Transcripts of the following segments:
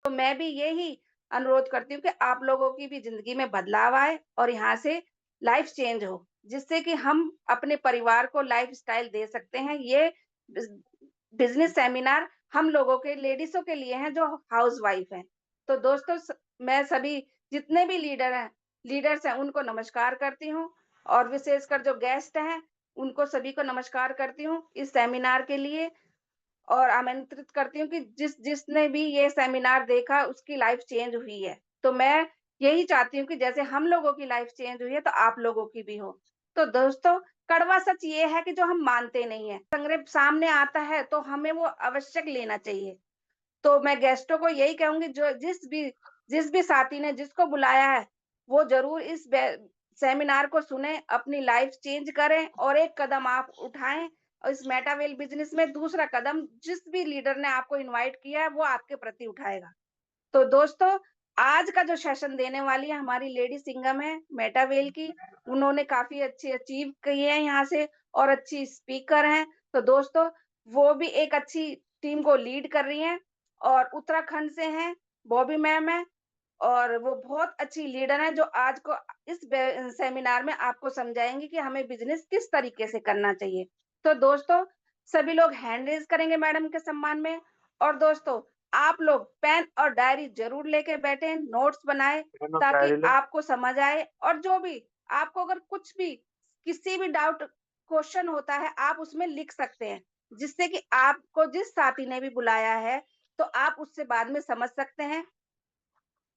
तो मैं भी यही अनुरोध करती हूँ कि आप लोगों की भी ज़िंदगी में बदलाव आए और यहाँ से लाइफ़ चेंज हो, जिससे कि हम अपने परिवार को लाइफ़स्टाइल दे सकते हैं। ये बिज़ बिज़नेस सेमिनार हम लोगों के लेडीज़ों के लिए हैं जो हाउसवाइफ़ हैं। तो दोस्तों मैं सभी जितने भी लीडर्स हैं उनको नमस्कार करती हूँ और विशेषकर जो गेस्ट हैं, उनको सभी को नमस्कार करती हूँ इस सेमिनार के लिए और आमंत्रित करती हूँ कि जिसने भी ये सेमिनार देखा उसकी लाइफ़ चेंज हुई है। तो मैं यही चाहती हूँ कि जैसे हम लोगों की लाइफ़ चेंज हुई है तो आप लोगों की भी हो। तो दोस्तों कड़वा सच ये है कि जो हम मानते नहीं हैं, संग्रह सामने आता है तो हमें वो आवश्यक लेना चाहिए। तो मैं गेस्टों को यही कहूँगी जो जिस भी साथी ने जिसको बुलाया है, वो ज़रूर इस बे सेमिनार को सुनें, अपनी लाइफ़ चेंज करें और एक कदम आप उठाएँ और इस मेटावेल बिज़नेस में दूसरा कदम जिस भी लीडर ने आपको इनवाइट किया है, वो आपके प्रति उठाएगा। तो दोस्तों, आज का जो सेशन देने वाली है हमारी लेडी सिंघम है, मेटावेल की, उन्होंने काफ़ी अच्छी अचीव किए हैं यहाँ से और अच्छी स्पीकर हैं। तो दोस्तों, वो भी एक अच्छी टीम को लीड कर रही हैं और उत्तराखंड से हैं, बॉबी मैम हैं और वो बहुत अच्छी लीडर हैं जो आज को इस सेमिनार में आपको समझाएँगी कि हमें बिज़नेस किस तरीके से करना चाहिए। तो दोस्तों, सभी लोग हैंड रेज़ करेंगे मैडम के सम्मान में और दोस्तों, आप लोग पेन और डायरी ज़रूर लेके बैठें, नोट्स बनाएँ ताकि आपको समझ आए और जो भी आपको अगर कुछ भी किसी भी डाउट क्वेश्चन होता है, आप उसमें लिख सकते हैं, जिससे कि आपको जिस साथी ने भी बुलाया है, तो आप उससे बाद में समझ सकते हैं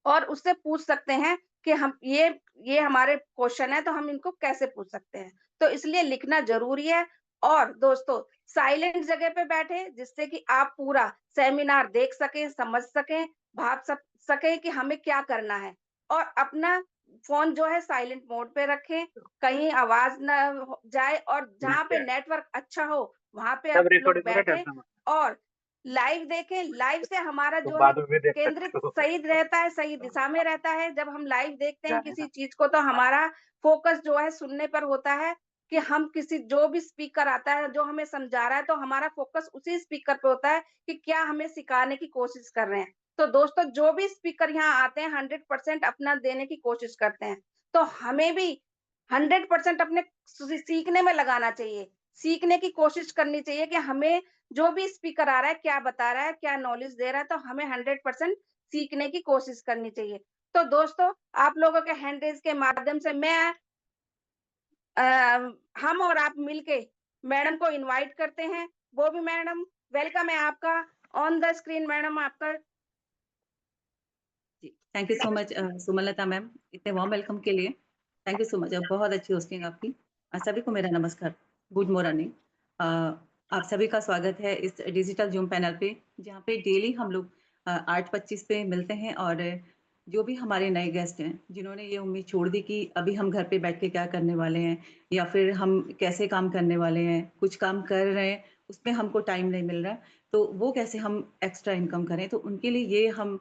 और उससे पूछ सकते हैं कि हम ये हमारे क्वेश्चन है तो हम इनको कैसे पूछ सकते हैं। तो इसलिए लिखना ज़रूरी है और दोस्तों साइलेंट जगह पे बैठे जिससे कि आप पूरा सेमिनार देख सकें, समझ सकें, भाप सक सकें कि हमें क्या करना है और अपना फ़ोन जो है साइलेंट मोड पे रखें, कहीं आवाज़ ना हो जाए और जहाँ पे नेटवर्क अच्छा हो, वहाँ पे आप लोग बैठें और लाइव देखें। लाइव से हमारा जो है केंद्रित सही रहता है, सही दिशा में रहता है। जब हम लाइव देखते हैं किसी चीज़ को तो हमारा फ़ोकस जो है सुनने पर होता है कि हम किसी जो भी स्पीकर आता है, जो हमें समझा रहा है तो हमारा फ़ोकस उसी स्पीकर पे होता है कि क्या हमें सिखाने की कोशिश कर रहे हैं। तो दोस्तों जो भी स्पीकर यहाँ आते हैं 100% अपना देने की कोशिश करते हैं। तो हमें भी 100% अपने सीखने में लगाना चाहिए। सीखने की कोशिश करनी चाहिए कि हमें जो भी स्पीकर आ रहा है, क्या बता रहा है, क्या नॉलेज दे रहा है, तो हमें 100% सीखने की कोशिश करनी चाहिए। तो दोस्तों, आप लोगों के हैंड रेज़ के माध्यम से अ, हम और आप मिलके मैडम को इनवाइट करते हैं। वो भी मैडम वेलकम है आपका ऑन द स्क्रीन मैडम आपका जी, thank you so much Sumalatha ma'am, इतने वार्म वेलकम के लिए। थैंक यू सो मच बहुत अच्छी होस्टिंग आपकी। सभी को मेरा नमस्कार, गुड मॉर्निंग। अ, आप सभी का स्वागत है इस डिजिटल ज़ूम पैनल पे, जहाँ पे डेली हम लोग 8:25 पे मिलते हैं और जो भी हमारे नए गेस्ट हैं, जिन्होंने ये उम्मीद छोड़ दी कि अभी हम घर पे बैठ के क्या करने वाले हैं या फिर हम कैसे काम करने वाले हैं, कुछ काम कर रहे हैं, उसमें हमको टाइम नहीं मिल रहा, तो वो कैसे हम एक्स्ट्रा इनकम करें। तो उनके लिए ये हम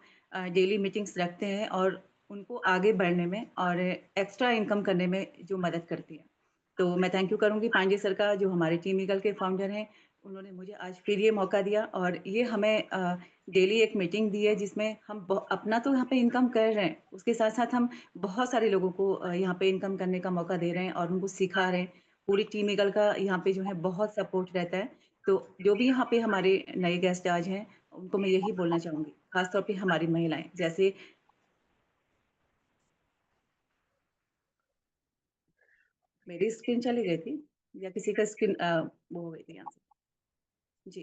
डेली मीटिंग्स रखते हैं और उनको आगे बढ़ने में और एक्स्ट्रा इनकम करने में जो मदद करती है। तो मैं थैंक यू करूँगी पांडे सर का जो हमारे टीम ईगल के फाउंडर हैं। उन्होंने मुझे आज फिर ये मौका दिया और ये हमें डेली एक मीटिंग दी है जिसमें हम अपना तो यहाँ पे इनकम कर रहे हैं, उसके साथ-साथ हम बहुत सारे लोगों को यहाँ पे इनकम करने का मौका दे रहे हैं और उनको सिखा रहे हैं। पूरी टीम ईगल का यहाँ पे जो है बहुत सपोर्ट रहता है। तो जो भी यहाँ पे हमारे नए गेस्ट आज हैं, उनको मैं यही बोलना चाहूँगी, ख़ास तौर पे हमारी महिलाएँ। जैसे मेरी स्क्रीन चली गई थी या किसी का स्क्रीन वो हो गई थी यहाँ से। जी,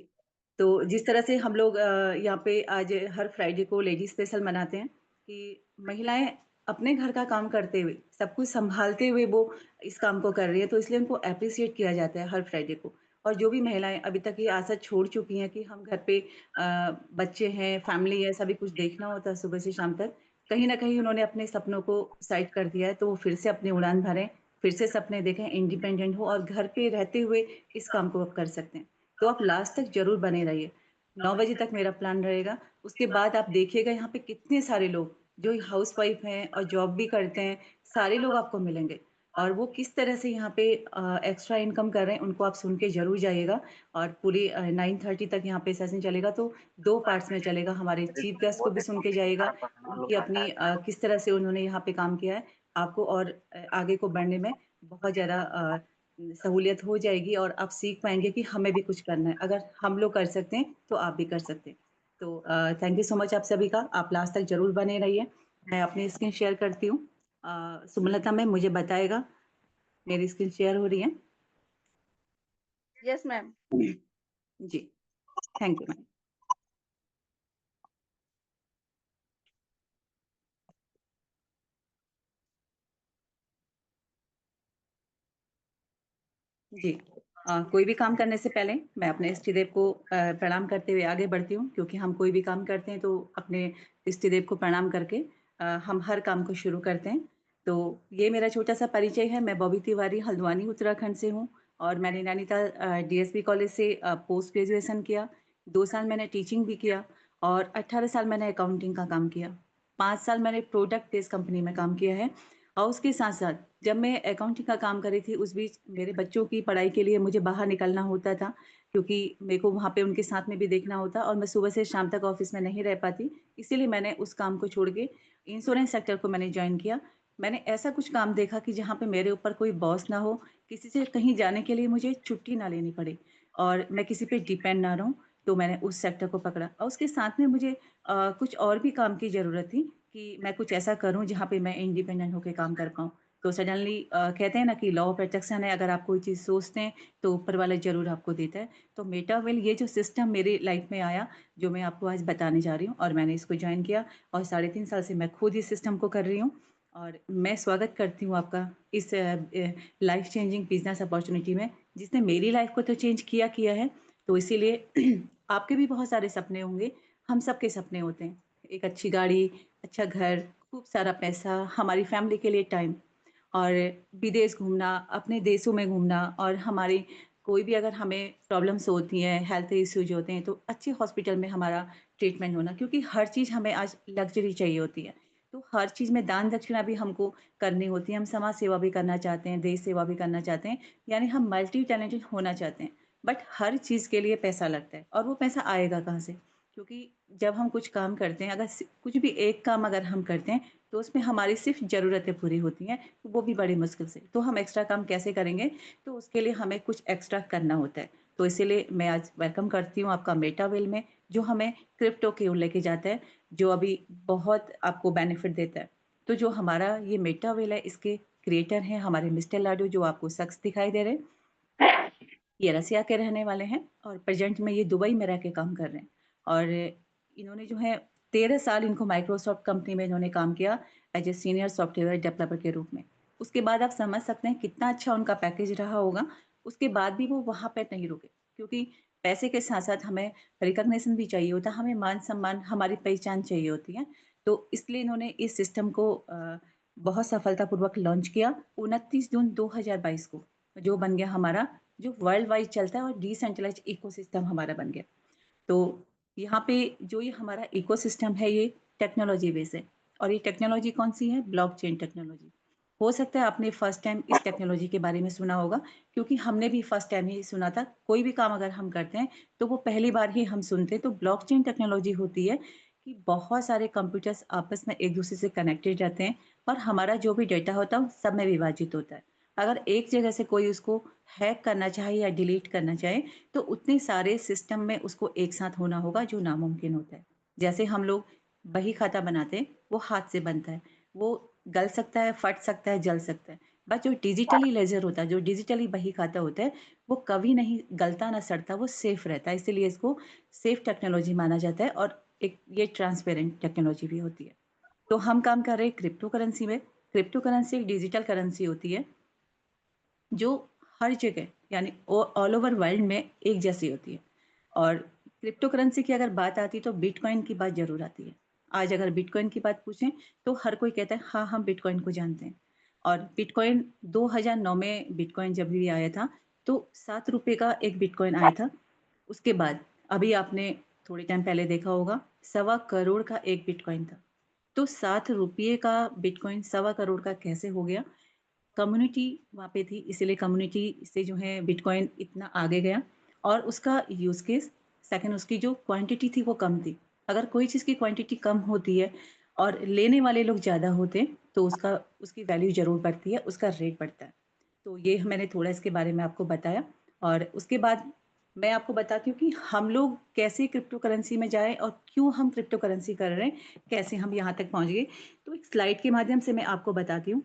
तो जिस तरह से हम लोग यहाँ पे आज हर फ्राइडे को लेडी स्पेशल मनाते हैं कि महिलाएँ अपने घर का काम करते हुए, सब कुछ सँभालते हुए वो इस काम को कर रही है, तो इसलिए उनको एप्रिशिएट किया जाता है हर फ्राइडे को। और जो भी महिलाएँ अभी तक ये आशा छोड़ चुकी हैं कि हम घर पे बच्चे हैं, फैमिली है, सभी कुछ देखना होता है सुबह से शाम तक, कहीं न कहीं उन्होंने अपने सपनों को साइड कर दिया है, तो वो फिर से अपनी उड़ान भरें, फिर से सपने देखें, इंडिपेंडेंट हो और घर पे रहते हुए इस काम को अब कर सकते हैं। तो आप लास्ट तक ज़रूर बने रहिए। 9 बजे तक मेरा प्लान रहेगा। उसके बाद आप देखिएगा यहाँ पे कितने सारे लोग जो हाउसवाइफ़ हैं और जॉब भी करते हैं, सारे लोग आपको मिलेंगे। और वो किस तरह से यहाँ पे एक्स्ट्रा इनकम कर रहे हैं, उनको आप सुन के ज़रूर जाइएगा। और पूरी 9:30 तक यहाँ पे सेशन चलेगा, तो 2 पार्ट्स में चलेगा। हमारे चीफ गेस्ट को भी सुन के जाइएगा, उनकी अपनी किस तरह से उन्होंने यहाँ पे काम किया है, आपको और आगे को बढ़ने में बहुत ज़्यादा सहूलियत हो जाएगी और आप सीख पाएँगे कि हमें भी कुछ करना है। अगर हम लोग कर सकते हैं, तो आप भी कर सकते हैं। तो थैंक यू सो मच आप सभी का। आप लास्ट तक ज़रूर बने रहिए। मैं अपनी स्क्रीन शेयर करती हूँ। सुमलता मैम मुझे बताएगा, मेरी स्क्रीन शेयर हो रही है? Yes ma'am. जी, थैंक यू मैम। जी। कोई भी काम करने से पहले मैं अपने इष्टदेव को प्रणाम करते हुए आगे बढ़ती हूँ, क्योंकि हम कोई भी काम करते हैं तो अपने इष्टदेव को प्रणाम करके हम हर काम को शुरू करते हैं। तो ये मेरा छोटा-सा परिचय है। मैं बॉबी तिवारी हल्द्वानी उत्तराखंड से हूँ और मैंने नैनीताल डीएसपी कॉलेज से पोस्ट ग्रेजुएशन किया। 2 साल मैंने टीचिंग भी किया और 18 साल मैंने अकाउंटिंग का काम किया। 5 साल मैंने प्रोडक्ट बेस्ड कंपनी में काम किया है। और उसके साथ-साथ जब मैं अकाउंटिंग का काम कर रही थी, उस बीच मेरे बच्चों की पढ़ाई के लिए मुझे बाहर निकलना होता था, क्योंकि मेरे को वहाँ पे उनके साथ में भी देखना होता और मैं सुबह से शाम तक ऑफ़िस में नहीं रह पाती। इसीलिए मैंने उस काम को छोड़ के इंश्योरेंस सेक्टर को मैंने जॉइन किया। मैंने ऐसा कुछ काम देखा कि जहाँ पे मेरे ऊपर कोई बॉस ना हो, किसी से कहीं जाने के लिए मुझे छुट्टी ना लेनी पड़े और मैं किसी पे डिपेंड ना रहूँ, तो मैंने उस सेक्टर को पकड़ा और उसके साथ में मुझे कुछ और भी काम की ज़रूरत थी कि मैं कुछ ऐसा करूँ जहाँ पे मैं इंडिपेंडेंट होके काम कर पाऊँ। तो सडनली कहते हैं ना कि लॉ ऑफ अट्रैक्शन है, अगर आप कोई चीज़ सोचते हैं, तो ऊपर वाला ज़रूर आपको देता है। तो मेटावेल ये जो सिस्टम मेरी लाइफ़ में आया, जो मैं आपको आज बताने जा रही हूँ और मैंने इसको जॉइन किया और 3.5 साल से मैं खुद इस सिस्टम को कर रही हूँ और मैं स्वागत करती हूँ आपका इस लाइफ़ चेंजिंग बिज़नेस अपॉर्च्युनिटी में, जिसने मेरी लाइफ़ को तो चेंज किया है, तो इसीलिए आपके भी बहुत सारे सपने होंगे, हम सबके सपने होते हैं। एक अच्छी गाड़ी, अच्छा घर, खूब सारा पैसा, हमारी फैमिली के लिए टाइम और विदेश घूमना, अपने देशों में घूमना और हमारी कोई भी अगर हमें प्रॉब्लम्स होती हैं, हेल्थ इश्यूज़ होते हैं, तो अच्छे हॉस्पिटल में हमारा ट्रीटमेंट होना, क्योंकि हर चीज़ हमें आज लग्ज़री चाहिए होती है। तो हर चीज़ में दान दक्षिणा भी हमको करनी होती है। हम समाज सेवा भी करना चाहते हैं, देश सेवा भी करना चाहते हैं, यानी हम मल्टी टैलेंटेड होना चाहते हैं। बट हर चीज़ के लिए पैसा लगता है और वो पैसा आएगा कहाँ से? क्योंकि जब हम कुछ काम करते हैं, अगर स कुछ भी एक काम अगर हम करते हैं, तो उसमें हमारी सिर्फ़ ज़रूरतें पूरी होती हैं, वो भी बड़ी मुश्किल से। तो हम एक्स्ट्रा काम कैसे करेंगे? तो उसके लिए हमें कुछ एक्स्ट्रा करना होता है। तो इसीलिए मैं आज वेलकम करती हूँ आपका मेटावेल में, जो हमें क्रिप्टो की ओर लेके जाता है, जो अभी बहुत आपको बेनिफिट देता है। तो जो हमारा ये मेटावेल है, इसके क्रिएटर हैं हमारे मिस्टर लाडो, जो आपको शख्स दिखाई दे रहे हैं। ये रसिया के रहने वाले हैं और प्रेज़ेंट में ये दुबई में रह के काम कर रहे हैं और इन्होंने जो है 13 साल इनको माइक्रोसॉफ्ट कंपनी में इन्होंने काम किया as a senior software developer के रूप में। उसके बाद आप समझ सकते हैं कितना अच्छा उनका पैकेज रहा होगा। उसके बाद भी वो वहाँ पे नहीं रुके, क्योंकि पैसे के साथ-साथ हमें रिकॉग्निशन भी चाहिए होता है, हमें मान-सम्मान, हमारी पहचान चाहिए होती है। तो इसलिए इन्होंने इस सिस्टम को बहुत सफलतापूर्वक लॉन्च किया 29 जून 2022 को, जो बन गया हमारा, जो वर्ल्ड वाइड चलता है और डिसेंट्रलाइज्ड इकोसिस्टम हमारा बन गया। तो यहाँ पे जो ये हमारा इकोसिस्टम है, ये टेक्नोलॉजी बेस है और ये टेक्नोलॉजी कौन-सी है? Blockchain technology. हो सकता है आपने फर्स्ट टाइम इस टेक्नोलॉजी के बारे में सुना होगा, क्योंकि हमने भी फर्स्ट टाइम ही सुना था। कोई भी काम अगर हम करते हैं, तो वो पहली बार ही हम सुनते हैं। तो ब्लॉकचेन टेक्नोलॉजी होती है कि बहुत सारे कंप्यूटर्स आपस में एक-दूसरे से कनेक्टेड रहते हैं और हमारा जो भी डेटा होता है, वो सब में विभाजित होता है। अगर एक जगह से कोई उसको हैक करना चाहे या डिलीट करना चाहे, तो उतने सारे सिस्टम में उसको एक साथ होना होगा, जो नामुमकिन होता है। जैसे हम लोग बही खाता बनाते हैं, वो हाथ से बनता है। वो गल सकता है, फट सकता है, जल सकता है। बट जो डिजिटली लेज़र होता है, जो डिजिटली बही खाता होता है, वो कभी नहीं गलता ना सड़ता, वो सेफ रहता है। इसीलिए इसको सेफ टेक्नोलॉजी माना जाता है और एक ये ट्रांसपेरेंट टेक्नोलॉजी भी होती है। तो हम काम कर रहे हैं क्रिप्टो करेंसी में। क्रिप्टो करेंसी एक डिजिटल करेंसी होती है, जो हर जगह यानी ऑल ओवर वर्ल्ड में एक जैसी होती है। और क्रिप्टो करेंसी की अगर बात आती है, तो बिटकॉइन की बात ज़रूर आती है। आज अगर बिटकॉइन की बात पूछें, तो हर कोई कहता है हाँ, हम बिटकॉइन को जानते हैं। और बिटकॉइन 2009 में बिटकॉइन जब भी आया था, तो ₹7 का एक बिटकॉइन आया था। उसके बाद अभी आपने थोड़े टाइम पहले देखा होगा, सवा करोड़ का एक बिटकॉइन था। तो ₹7 का बिटकॉइन सवा करोड़ का कैसे हो गया? कम्युनिटी वहाँ पे थी, इसीलिए कम्युनिटी से जो है बिटकॉइन इतना आगे गया और उसका यूज़ केस, सेकंड उसकी जो क्वांटिटी थी वो कम थी। अगर कोई चीज़ की क्वांटिटी कम होती है और लेने वाले लोग ज़्यादा होते हैं, तो उसकी वैल्यू ज़रूर बढ़ती है, उसका रेट बढ़ता है। तो ये मैंने थोड़ा इसके बारे में आपको बताया और उसके बाद मैं आपको बताती हूँ कि हम लोग कैसे क्रिप्टो करेंसी में जाएँ और क्यों हम क्रिप्टो करेंसी कर रहे हैं, कैसे हम यहाँ तक पहुँच गए। तो एक स्लाइड के माध्यम से मैं आपको बताती हूँ।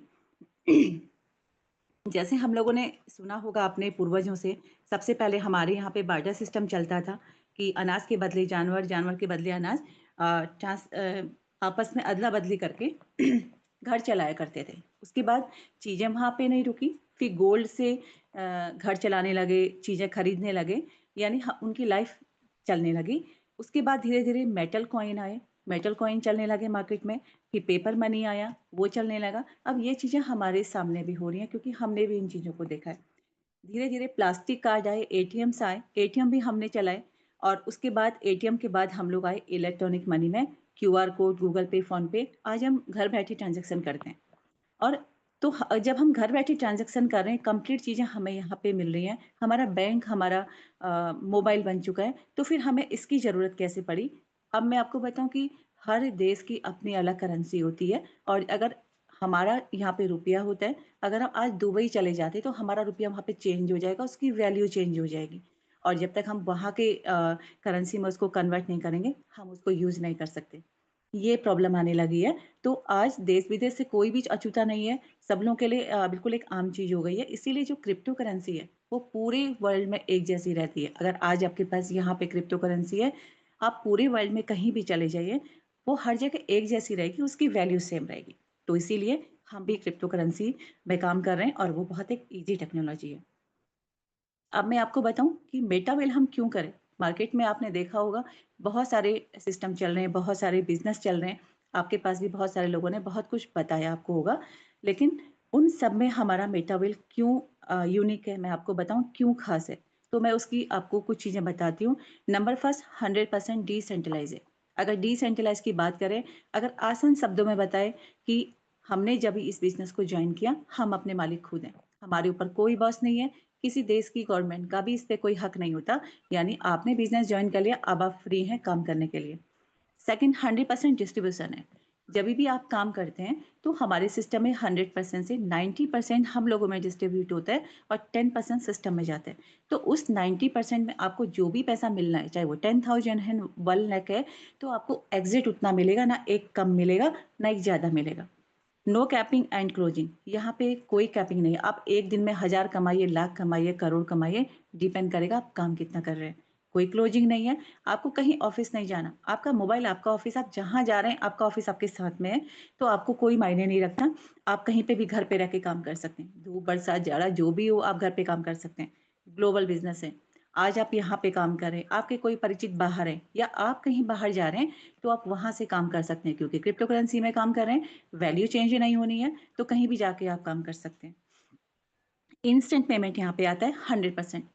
जैसे हम लोगों ने सुना होगा अपने पूर्वजों से, सबसे पहले हमारे यहाँ पे बार्टर सिस्टम चलता था कि अनाज के बदले जानवर, जानवर के बदले अनाज आपस में अदला-बदली करके घर चलाया करते थे। उसके बाद चीज़ें वहाँ पे नहीं रुकी, फिर गोल्ड से घर चलाने लगे, चीज़ें खरीदने लगे, यानी उनकी लाइफ चलने लगी। उसके बाद धीरे-धीरे मेटल कॉइन आए, मेटल कॉइन चलने लगे मार्केट में, फिर पेपर मनी आया, वो चलने लगा। अब ये चीज़ें हमारे सामने भी हो रही हैं क्योंकि हमने भी इन चीज़ों को देखा है। धीरे-धीरे प्लास्टिक कार्ड आए, एटीएम्स आए, एटीएम भी हमने चलाए और उसके बाद एटीएम के बाद हम लोग आए इलेक्ट्रॉनिक मनी में, क्यूआर कोड, गूगल पे, फ़ोन पे, आज हम घर बैठे ट्रांज़ैक्शन करते हैं। और तो जब हम घर बैठे ट्रांज़ैक्शन कर रहे हैं, कंप्लीट चीज़ें हमें यहाँ पे मिल रही हैं, हमारा बैंक हमारा मोबाइल बन चुका है, तो फिर हमें इसकी ज़रूरत कैसे पड़ी? अब मैं आपको बताऊँ कि हर देश की अपनी अलग करेंसी होती है और अगर हमारा यहाँ पे रुपया होता है, अगर हम आज दुबई चले जाते, तो हमारा रुपया वहाँ पे चेंज हो जाएगा, उसकी वैल्यू चेंज हो जाएगी और जब तक हम वहाँ के करेंसी में उसको कन्वर्ट नहीं करेंगे, हम उसको यूज़ नहीं कर सकते। ये प्रॉब्लम आने लगी है। तो आज देश-विदेश से कोई भी अछूता नहीं है, सब लोगों के लिए बिल्कुल एक आम चीज़ हो गई है। इसीलिए जो क्रिप्टो करेंसी है, वो पूरे वर्ल्ड में एक जैसी रहती है। अगर आज आपके पास यहाँ पे क्रिप्टो करेंसी है, आप पूरे वर्ल्ड में कहीं भी चले जाइए, वो हर जगह एक जैसी रहेगी, उसकी वैल्यू सेम रहेगी। तो इसीलिए हम भी क्रिप्टो करेंसी में काम कर रहे हैं और वो बहुत एक ईज़ी टेक्नोलॉजी है। अब मैं आपको बताऊँ कि मेटावेल हम क्यों करें? मार्केट में आपने देखा होगा बहुत सारे सिस्टम चल रहे हैं, बहुत सारे बिज़नेस चल रहे हैं। आपके पास भी बहुत सारे लोगों ने बहुत कुछ बताया आपको होगा। लेकिन उन सब में हमारा मेटावेल क्यों यूनिक है, मैं आपको बताऊँ क्यों ख़ास है? तो मैं उसकी आपको कुछ चीज़ें बताती हूँ। नंबर फर्स्ट 100% डिसेंट्रलाइज़ है। अगर डिसेंट्रलाइज़ की बात करें, अगर आसान शब्दों में बताएँ कि हमने जब इस बिज़नेस को जॉइन किया, हम अपने मालिक खुद हैं। हमारे ऊपर कोई बॉस नहीं है, किसी देश की गवर्नमेंट का भी इस पे कोई हक नहीं होता। यानी आपने बिज़नेस जॉइन कर लिया, अब आप फ्री हैं काम करने के लिए। सेकंड 100% डिस्ट्रीब्यूशन है। जभी भी आप काम करते हैं, तो हमारे सिस्टम में 100% से 90% हम लोगों में डिस्ट्रीब्यूट होता है और 10% सिस्टम में जाता है। तो उस 90% में आपको जो भी पैसा मिलना है, चाहे वो 10,000 है, 1 लाख है, तो आपको एग्ज़ैक्ट उतना मिलेगा, ना एक कम मिलेगा, ना एक ज़्यादा मिलेगा। नो कैपिंग एंड क्लोजिंग, यहाँ पे कोई कैपिंग नहीं है। आप एक दिन में 1000 कमाइए, लाख कमाइए, करोड़ कमाइए, डिपेंड करेगा आप काम कितना कर रहे हैं। कोई क्लोजिंग नहीं है, आपको कहीं ऑफ़िस नहीं जाना। आपका मोबाइल आपका ऑफ़िस, आप जहाँ जा रहे हैं आपका ऑफ़िस आपके साथ में है, तो आपको कोई मायने नहीं रखता। आप कहीं पे भी घर पे रह के काम कर सकते हैं। धूप, बरसात, जाड़ा जो भी हो आप घर पे काम कर सकते हैं। ग्लोबल बिज़नेस है। आज आप यहाँ पे काम कर रहे हैं, आपके कोई परिचित बाहर है या आप कहीं बाहर जा रहे हैं, तो आप वहाँ से काम कर सकते हैं क्योंकि क्रिप्टो करेंसी में काम कर रहे हैं, वैल्यू चेंज नहीं होनी है, तो कहीं भी जाके आप काम कर सकते हैं। इंस्टेंट पेमेंट यहाँ पे आता है 100%।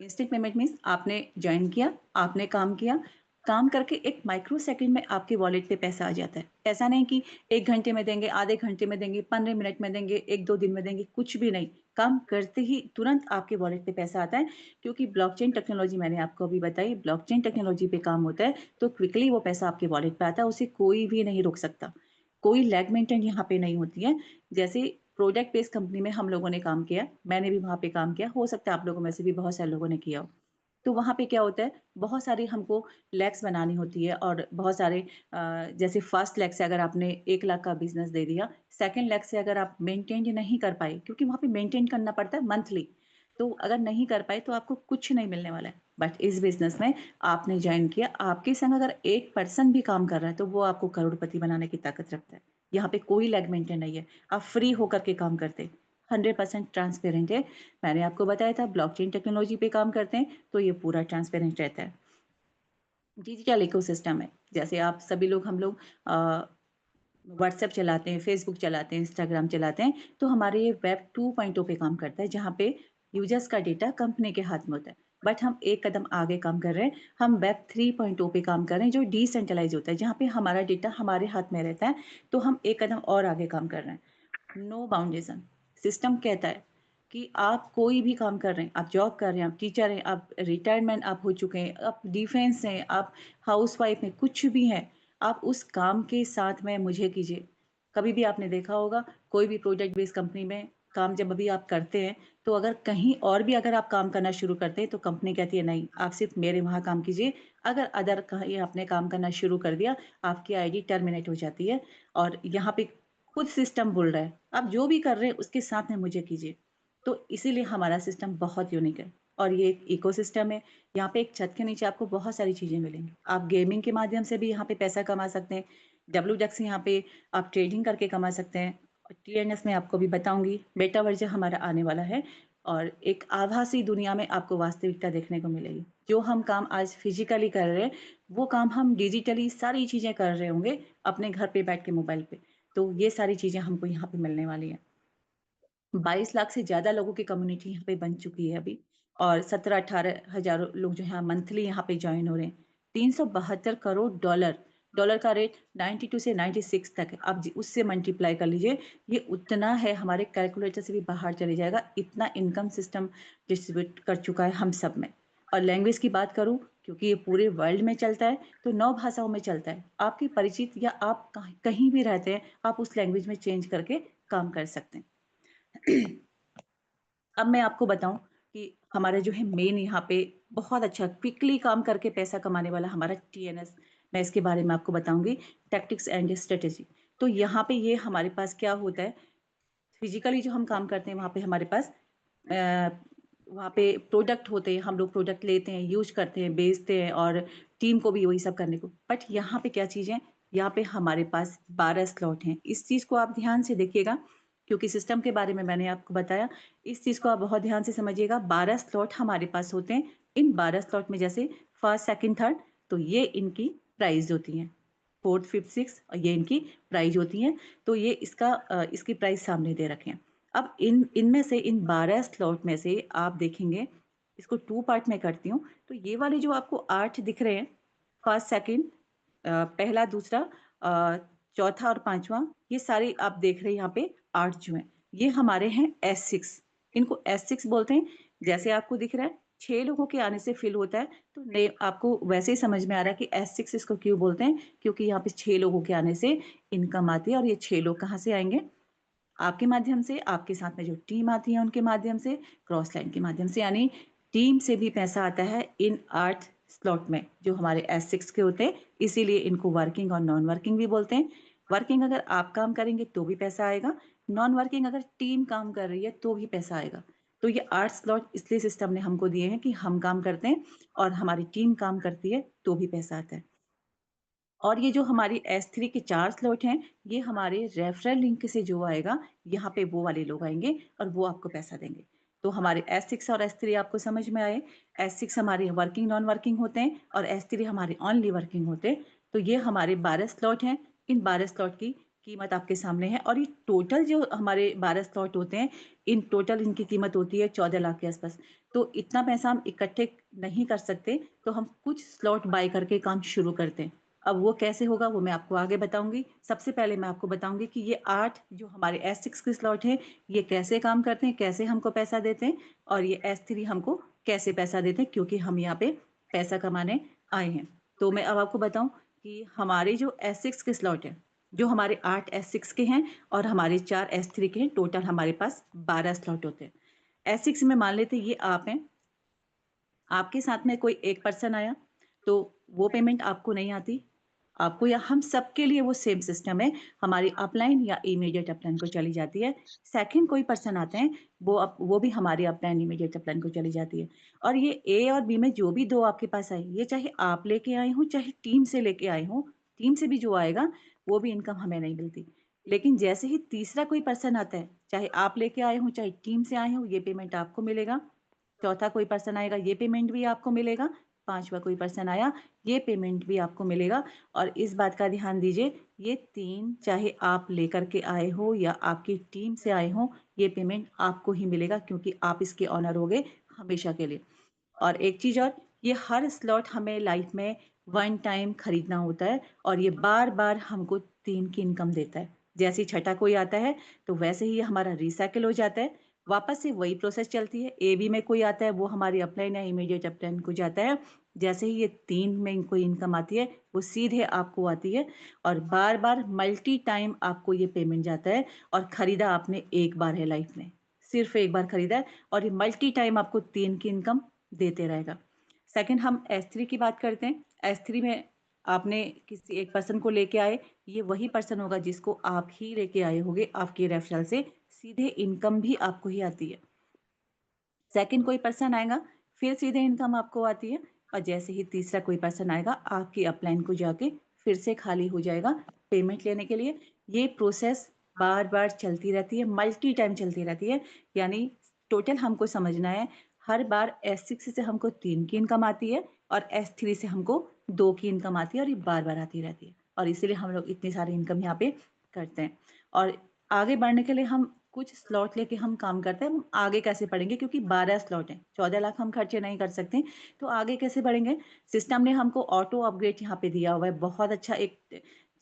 इंस्टेंट पेमेंट मीन्स आपने जॉइन किया, आपने काम किया, काम करके एक माइक्रो सेकंड में आपके वॉलेट पे पैसा आ जाता है। ऐसा नहीं कि 1 घंटे में देंगे, आधे घंटे में देंगे, 15 मिनट में देंगे, 1-2 दिन में देंगे, कुछ भी नहीं। काम करते ही तुरंत आपके वॉलेट पे पैसा आता है क्योंकि ब्लॉकचेन टेक्नोलॉजी मैंने आपको अभी बताई, ब्लॉकचेन टेक्नोलॉजी पे काम होता है, तो क्विकली वो पैसा आपके वॉलेट पे आता है, उसे कोई भी नहीं रोक सकता। कोई लैग मेंटेन यहाँ पे नहीं होती है। जैसे प्रोडक्ट बेस्ड कंपनी में हम लोगों ने काम किया, मैंने भी वहाँ पे काम किया, हो सकता है आप लोगों में से भी बहुत सारे लोगों ने किया हो। तो वहाँ पे क्या होता है, बहुत सारी हमको लैग्स बनानी होती है और बहुत सारे जैसे फर्स्ट लैग से अगर आपने 1 लाख का बिज़नेस दे दिया, सेकंड लैग से अगर आप मेंटेन नहीं कर पाए क्योंकि वहाँ पे मेंटेन करना पड़ता है मंथली, तो अगर नहीं कर पाए तो आपको कुछ नहीं मिलने वाला है। बट इस बिज़नेस में आपने जॉइन किया, आपके संग अगर 1 पर्सन भी काम कर रहा है, तो वो आपको करोड़पति बनाने की ताकत रखता है। यहाँ पे कोई लैग मेंटेन नहीं है, आप फ्री होकर के काम करते हैं। 100% ट्रांसपेरेंट है। मैंने आपको बताया था ब्लॉकचेन टेक्नोलॉजी पे काम करते हैं, तो ये पूरा ट्रांसपेरेंट रहता है। डिजिटल इकोसिस्टम है, जैसे आप सभी लोग हम लोग व्हाट्सएप चलाते हैं, फेसबुक चलाते हैं, इंस्टाग्राम चलाते हैं, तो हमारे ये वेब 2.0 पे काम करता है, जहाँ पे यूज़र्स का डेटा कंपनी के हाथ में होता है। बट हम एक कदम आगे काम कर रहे हैं, हम वेब 3.0 पे काम कर रहे हैं, जो डिसेंट्रलाइज़ होता है, जहाँ पे हमारा डेटा हमारे हाथ में रहता है, तो हम एक कदम और आगे काम कर रहे हैं। नो बाउंडेशन, सिस्टम कहता है कि आप कोई भी काम कर रहे हैं, आप जॉब कर रहे हैं, आप टीचर हैं, आप रिटायरमेंट आप हो चुके हैं, आप डिफेंस हैं, आप हाउसवाइफ हैं, कुछ भी हैं, आप उस काम के साथ में मुझे कीजिए। कभी भी आपने देखा होगा कोई भी प्रोजेक्ट बेस्ड कंपनी में काम जब अभी आप करते हैं, तो अगर कहीं और भी अगर आप काम करना शुरू करते हैं, तो कंपनी कहती है नहीं, आप सिर्फ मेरे वहाँ काम कीजिए। अगर अदर कहीं आपने काम करना शुरू कर दिया, आपकी आईडी टर्मिनेट हो जाती है और यहाँ पे खुद सिस्टम बोल रहा है, आप जो भी कर रहे हैं उसके साथ में मुझे कीजिए। तो इसीलिए हमारा सिस्टम बहुत यूनिक है और ये एक इकोसिस्टम है। यहाँ पे एक छत के नीचे आपको बहुत सारी चीज़ें मिलेंगी। आप गेमिंग के माध्यम से भी यहाँ पे पैसा कमा सकते हैं। डब्ल्यूडेक्स यहाँ पे आप ट्रेडिंग करके कमा सकते हैं। और टीएनएस में आपको भी बताऊँगी, बेटा वर्जन हमारा आने वाला है और एक आभासी दुनिया में आपको वास्तविकता देखने को मिलेगी। जो हम काम आज फिज़िकली कर रहे हैं, वो काम हम डिजिटली सारी चीज़ें कर रहे होंगे अपने घर पे बैठ के मोबाइल पे। तो ये सारी चीज़ें हमको यहाँ पे मिलने वाली हैं। 22 लाख से ज़्यादा लोगों की कम्युनिटी यहाँ पे बन चुकी है अभी और 17-18 हज़ार लोग जो हैं मंथली यहाँ पे जॉइन हो रहे हैं। 372 करोड़ डॉलर, डॉलर का रेट 92 से 96 तक है। आप उससे मल्टीप्लाई कर लीजिए, ये उतना है हमारे कैलकुलेटर से भी बाहर चले जाएगा, इतना इनकम सिस्टम डिस्ट्रीब्यूट कर चुका है हम सब में। और लैंग्वेज की बात करूँ, क्योंकि ये पूरे वर्ल्ड में चलता है, तो 9 भाषाओं में चलता है। आपकी परिचित या आप कहीं भी रहते हैं, आप उस लैंग्वेज में चेंज करके काम कर सकते हैं। अब मैं आपको बताऊँ कि हमारा जो है मेन यहाँ पे बहुत अच्छा क्विकली काम करके पैसा कमाने वाला हमारा टीएनएस, मैं इसके बारे में आपको बताऊँगी, टैक्टिक्स एंड स्ट्रैटेजी। तो यहाँ पे ये हमारे पास क्या होता है, फिज़िकली जो हम काम करते हैं वहाँ पे हमारे पास अ, वहाँ पे प्रोडक्ट होते हैं, हम लोग प्रोडक्ट लेते हैं, यूज़ करते हैं, बेचते हैं और टीम को भी वही सब करने को। बट यहाँ पे क्या चीज़ है, यहाँ पे हमारे पास 12 स्लॉट हैं। इस चीज़ को आप ध्यान से देखिएगा, क्योंकि सिस्टम के बारे में मैंने आपको बताया, इस चीज़ को आप बहुत ध्यान से समझिएगा। 12 स्लॉट हमारे पास होते हैं। इन 12 स्लॉट में जैसे फर्स्ट, सेकंड, थर्ड, तो ये इनकी प्राइज़ होती हैं। फोर्थ, फिफ्थ, सिक्स्थ और ये इनकी प्राइज़ होती हैं। तो ये इसकी प्राइस सामने दे रखे हैं। अब इनमें से इन 12 स्लॉट में से आप देखेंगे, इसको 2 पार्ट में करती हूँ, तो ये वाले जो आपको 8 दिख रहे हैं, फर्स्ट, सेकंड, पहला, दूसरा, अ, चौथा और पाँचवाँ, ये सारे आप देख रहे हैं यहाँ पे 8 जो हैं, ये हमारे हैं S6। इनको S6 बोलते हैं। जैसे आपको दिख रहा है 6 लोगों के आने से फिल होता है, तो ने आपको वैसे ही समझ में आ रहा है कि S6 इसको क्यों बोलते हैं, क्योंकि यहाँ पे 6 लोगों के आने से इनकम आती है और ये 6 लोग कहाँ से आएँगे? आपके माध्यम से, आपके साथ में जो टीम आती है उनके माध्यम से, क्रॉस लाइन के माध्यम से, यानी टीम से भी पैसा आता है इन 8 स्लॉट में जो हमारे S6 के होते हैं, इसीलिए इनको वर्किंग और नॉन वर्किंग भी बोलते हैं। वर्किंग अगर आप काम करेंगे तो भी पैसा आएगा, नॉन वर्किंग अगर टीम काम कर रही है तो भी पैसा आएगा। तो ये 8 स्लॉट इसलिए सिस्टम ने हमको दिए हैं कि हम काम करते हैं और हमारी टीम काम करती है तो भी पैसा आता है। और ये जो हमारी S3 के 4 स्लॉट हैं, ये हमारे रेफरल लिंक से जो आएगा, यहाँ पे वो वाले लोग आएँगे और वो आपको पैसा देंगे। तो हमारे S6 और S3 आपको समझ में आए। S6 हमारे वर्किंग, नॉन वर्किंग होते हैं और S3 हमारे ओनली वर्किंग होते हैं। तो ये हमारे 12 स्लॉट हैं। इन 12 स्लॉट की कीमत आपके सामने है और ये टोटल जो हमारे 12 स्लॉट होते हैं, इन टोटल इनकी कीमत होती है 14 लाख के आस-पास। तो इतना पैसा हम इकट्ठे नहीं कर सकते, तो हम कुछ स्लॉट बाय करके काम शुरू करते हैं। अब वो कैसे होगा वो मैं आपको आगे बताऊँगी। सबसे पहले मैं आपको बताऊँगी कि ये 8 जो हमारे S6 के स्लॉट हैं, ये कैसे काम करते हैं, कैसे हमको पैसा देते हैं और ये S3 हमको कैसे पैसा देते हैं, क्योंकि हम यहाँ पे पैसा कमाने आए हैं। तो मैं अब आपको बताऊँ कि हमारे जो S6 के स्लॉट हैं, जो हमारे 8 S6 के हैं और हमारे 4 S3 के हैं, टोटल हमारे पास 12 स्लॉट होते हैं। S6 में मान लेते हैं ये आप हैं, आपके साथ में कोई एक पर्सन आया, तो वो पेमेंट आपको नहीं आती। आपको या हम सबके लिए वो सेम सिस्टम है, हमारी अपलाइन या इमीडिएट अपलाइन को चली जाती है। सेकंड कोई पर्सन आते हैं, वो भी हमारी अपलाइन, इमीडिएट अपलाइन को चली जाती है। और ये ए और बी में जो भी 2 आपके पास आए, ये चाहे आप लेके आए हों, चाहे टीम से लेके आए हों, टीम से भी जो आएगा, वो भी इनकम हमें नहीं मिलती। लेकिन जैसे ही तीसरा कोई पर्सन आता है, चाहे आप लेके आए हों, चाहे टीम से आए हों, ये पेमेंट आपको मिलेगा। चौथा कोई पर्सन आएगा, ये पेमेंट भी आपको मिलेगा। पाँचवाँ कोई पर्सन आया, ये पेमेंट भी आपको मिलेगा। और इस बात का ध्यान दीजिए, ये 3 चाहे आप लेकर के आए हो या आपकी टीम से आए हों, ये पेमेंट आपको ही मिलेगा, क्योंकि आप इसके ओनर होगे हमेशा के लिए। और एक चीज़ और, ये हर स्लॉट हमें लाइफ में वन टाइम खरीदना होता है और ये बार-बार हमको 3 की इनकम देता है। जैसे ही छठा कोई आता है, तो वैसे ही हमारा रिसाइकिल हो जाता है, वापस से वही प्रोसेस चलती है। एबी में कोई आता है, वो हमारी अपलाइन या इमीडिएट अपलाइन को जाता है। जैसे ही ये 3 में कोई इनकम आती है, वो सीधे आपको आती है और बार-बार मल्टी टाइम आपको ये पेमेंट जाता है और खरीदा आपने एक बार है लाइफ में, सिर्फ़ एक बार खरीदा है और ये मल्टी टाइम आपको 3 की इनकम देते रहेगा। सेकंड हम S3 की बात करते हैं। S3 में आपने किसी एक पर्सन को लेके आए, ये वही पर्सन होगा जिसको आप ही लेके आए होंगे, आपके रेफरल से सीधे इनकम भी आपको ही आती है। सेकंड कोई पर्सन आएगा, फिर सीधे इनकम आपको आती है और जैसे ही तीसरा कोई पर्सन आएगा, आपकी अपलाइन को जाके फिर से खाली हो जाएगा पेमेंट लेने के लिए। ये प्रोसेस बार-बार चलती रहती है, मल्टी टाइम चलती रहती है। यानी टोटल हमको समझना है, हर बार S6 से हमको 3 की इनकम आती है और S3 से हमको 2 की इनकम आती है और ये बार-बार आती रहती है और इसीलिए हम लोग इतनी सारी इनकम यहाँ पे करते हैं। और आगे बढ़ने के लिए हम कुछ स्लॉट लेके हम काम करते हैं, हम आगे कैसे बढ़ेंगे क्योंकि 12 स्लॉट हैं, 14 लाख हम खर्चे नहीं कर सकते, तो आगे कैसे बढ़ेंगे? सिस्टम ने हमको ऑटो अपग्रेड यहाँ पे दिया हुआ है, बहुत अच्छा एक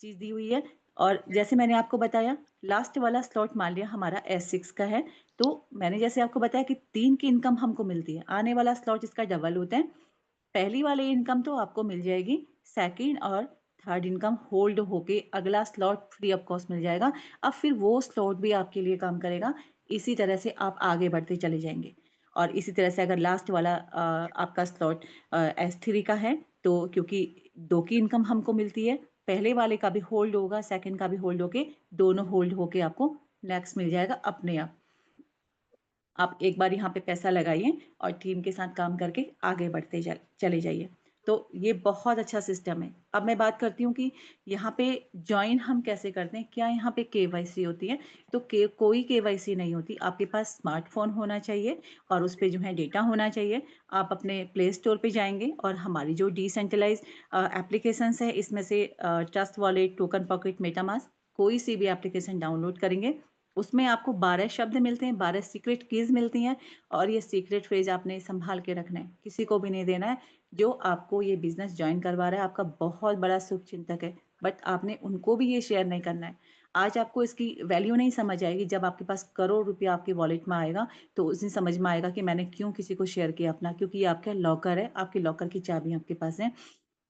चीज़ दी हुई है और जैसे मैंने आपको बताया लास्ट वाला स्लॉट मान लिया हमारा S6 का है, तो मैंने जैसे आपको बताया कि 3 की इनकम हमको मिलती है, आने वाला स्लॉट इसका डबल होता है। पहली वाली इनकम तो आपको मिल जाएगी, सेकंड और थर्ड इनकम होल्ड होके अगला स्लॉट फ्री ऑफ कॉस्ट मिल जाएगा। अब फिर वो स्लॉट भी आपके लिए काम करेगा। इसी तरह से आप आगे बढ़ते चले जाएँगे और इसी तरह से अगर लास्ट वाला आपका स्लॉट S3 का है, तो क्योंकि 2 की इनकम हमको मिलती है, पहले वाले का भी होल्ड होगा, सेकंड का भी होल्ड होके दोनों होल्ड होके आपको नेक्स्ट मिल जाएगा अपने आप। आप एक बार यहाँ पे पैसा लगाइए और टीम के साथ काम करके आगे बढ़ते चले जाइए। तो ये बहुत अच्छा सिस्टम है। अब मैं बात करती हूँ कि यहाँ पे जॉइन हम कैसे करते हैं? क्या यहाँ पे केवाईसी होती है? तो के कोई केवाईसी नहीं होती। आपके पास स्मार्टफ़ोन होना चाहिए और उस पे जो है डेटा होना चाहिए। आप अपने प्ले स्टोर पे जाएँगे और हमारी जो डिसेंट्रलाइज़्ड एप्लीकेशंस है इसमें से trust wallet, token pocket, MetaMask कोई सी भी एप्लीकेशन डाउनलोड करेंगे उसमें आपको 12 शब्द मिलते हैं, 12 सीक्रेट कीज़ मिलती हैं और ये सीक्रेट फ्रेज़ आपने सँभाल के रखना है, किसी को भी नहीं देना है। जो आपको ये बिज़नेस जॉइन करवा रहा है, आपका बहुत बड़ा शुभचिंतक है, बट आपने उनको भी ये शेयर नहीं करना है। आज आपको इसकी वैल्यू नहीं समझ आएगी, जब आपके पास करोड़ रुपया आपके वॉलेट में आएगा, तो उस दिन समझ में आएगा कि मैंने क्यों किसी को शेयर किया अपना, क्योंकि ये आपका लॉकर है, आपके लॉकर की चाबी आपके पास है।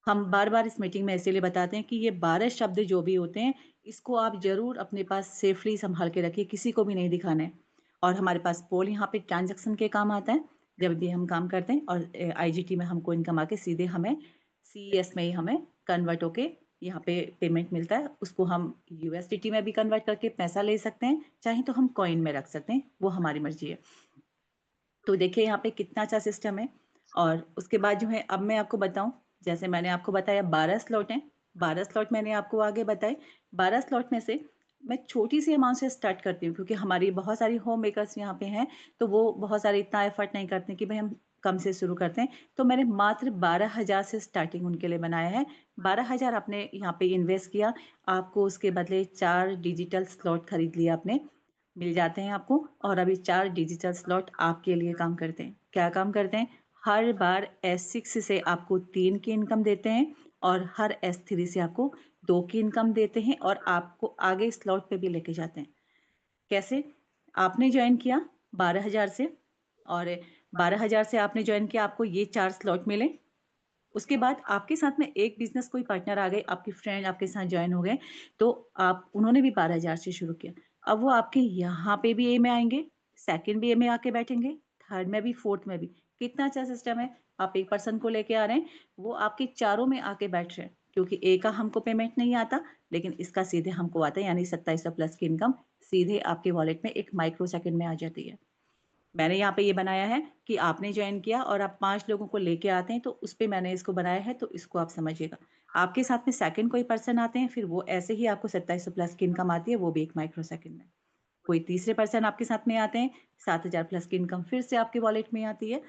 हम बार-बार इस मीटिंग में इसीलिए बताते हैं कि ये 12 शब्द जो भी होते हैं, इसको आप ज़रूर अपने पास सेफ़ली सँभाल के रखिए, किसी को भी नहीं दिखाना है। और हमारे पास पोल यहाँ पे ट्रांज़ैक्शन के काम आता है, जब भी हम काम करते हैं और आईजीटी में हमको इनकम आके सीधे हमें सीईएस में ही हमें कन्वर्ट होके यहाँ पे पेमेंट मिलता है। उसको हम यूएसडीटी में भी कन्वर्ट करके पैसा ले सकते हैं, चाहे तो हम कॉइन में रख सकते हैं, वो हमारी मर्ज़ी है। तो देखिए यहाँ पे कितना अच्छा सिस्टम है और उसके बाद जो है अब मैं आपको बताऊँ, जैसे मैंने आपको बताया 12 स्लॉट हैं, 12 स्लॉट मैंने आपको आगे बताए, 12 स्लॉट में से मैं छोटी-सी अमाउंट से स्टार्ट करती हूँ क्योंकि हमारी बहुत सारी होम मेकर्स यहाँ पे हैं, तो वो बहुत सारे इतना एफर्ट नहीं करते कि भई हम कम से शुरू करते हैं, तो मैंने मात्र 12,000 से स्टार्टिंग उनके लिए बनाया है। 12,000 आपने यहाँ पे इन्वेस्ट किया, आपको उसके बदले 4 डिजिटल स्लॉट खरीद लिया आपने, मिल जाते हैं आपको और अभी 4 डिजिटल स्लॉट आपके लिए काम करते हैं। क्या काम करते हैं? हर बार S6 से आपको 3 की इनकम देते हैं और हर S3 से आपको 2 की इनकम देते हैं और आपको आगे स्लॉट पे भी लेके जाते हैं। कैसे? आपने जॉइन किया 12,000 से और 12,000 से आपने जॉइन किया, आपको ये 4 स्लॉट मिले। उसके बाद आपके साथ में एक बिज़नेस कोई पार्टनर आ गए, आपके फ्रेंड आपके साथ जॉइन हो गए, तो आप उन्होंने भी 12,000 से शुरू किया। अब वो आपके यहाँ पे भी ए में आएँगे, सेकंड भी ए में आके बैठेंगे, थर्ड में भी, फोर्थ में भी। कितना अच्छा सिस्टम है, आप एक पर्सन को लेके आ रहे हैं, वो आपके चारों में आके बैठ रहे हैं, क्योंकि ए का हमको पेमेंट नहीं आता, लेकिन इसका सीधे हमको आता है, यानी 2700 प्लस की इनकम सीधे आपके वॉलेट में 1 माइक्रो सेकंड में आ जाती है। मैंने यहाँ पे ये बनाया है कि आपने जॉइन किया और आप 5 लोगों को लेके आते हैं, तो उस पे मैंने इसको बनाया है, तो इसको आप समझिएगा। आपके साथ में सेकंड कोई पर्सन आते हैं, फिर वो ऐसे ही आपको 2700 प्लस की इनकम आती है, वो भी 1 माइक्रो सेकंड में। कोई तीसरे पर्सन आपके साथ में आते हैं, 7,000 प्लस की इनकम फिर से आपके वॉलेट में आती है।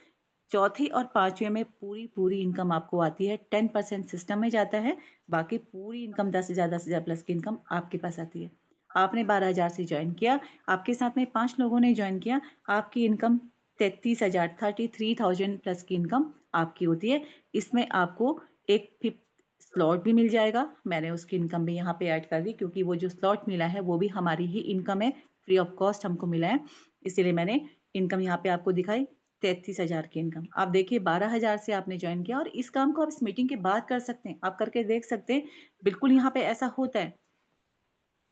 चौथी और पाँचवें में पूरी-पूरी इनकम आपको आती है, 10% सिस्टम में जाता है, बाकी पूरी इनकम 10,000 प्लस की इनकम आपके पास आती है। आपने 12,000 से जॉइन किया, आपके साथ में 5 लोगों ने जॉइन किया, आपकी इनकम 33,000 प्लस की इनकम आपकी होती है। इसमें आपको एक फिफ्थ स्लॉट भी मिल जाएगा। मैंने उसकी इनकम भी यहाँ पे ऐड कर दी क्योंकि वो जो स्लॉट मिला है वो भी हमारी ही इनकम है, फ्री ऑफ कॉस्ट हमको मिला है। इसीलिए मैंने इनकम यहाँ पे आपको दिखाई 33,000 की इनकम। आप देखिए 12,000 से आपने जॉइन किया और इस काम को आप इस मीटिंग के बाद कर सकते हैं। आप करके देख सकते हैं, बिल्कुल यहाँ पे ऐसा होता है।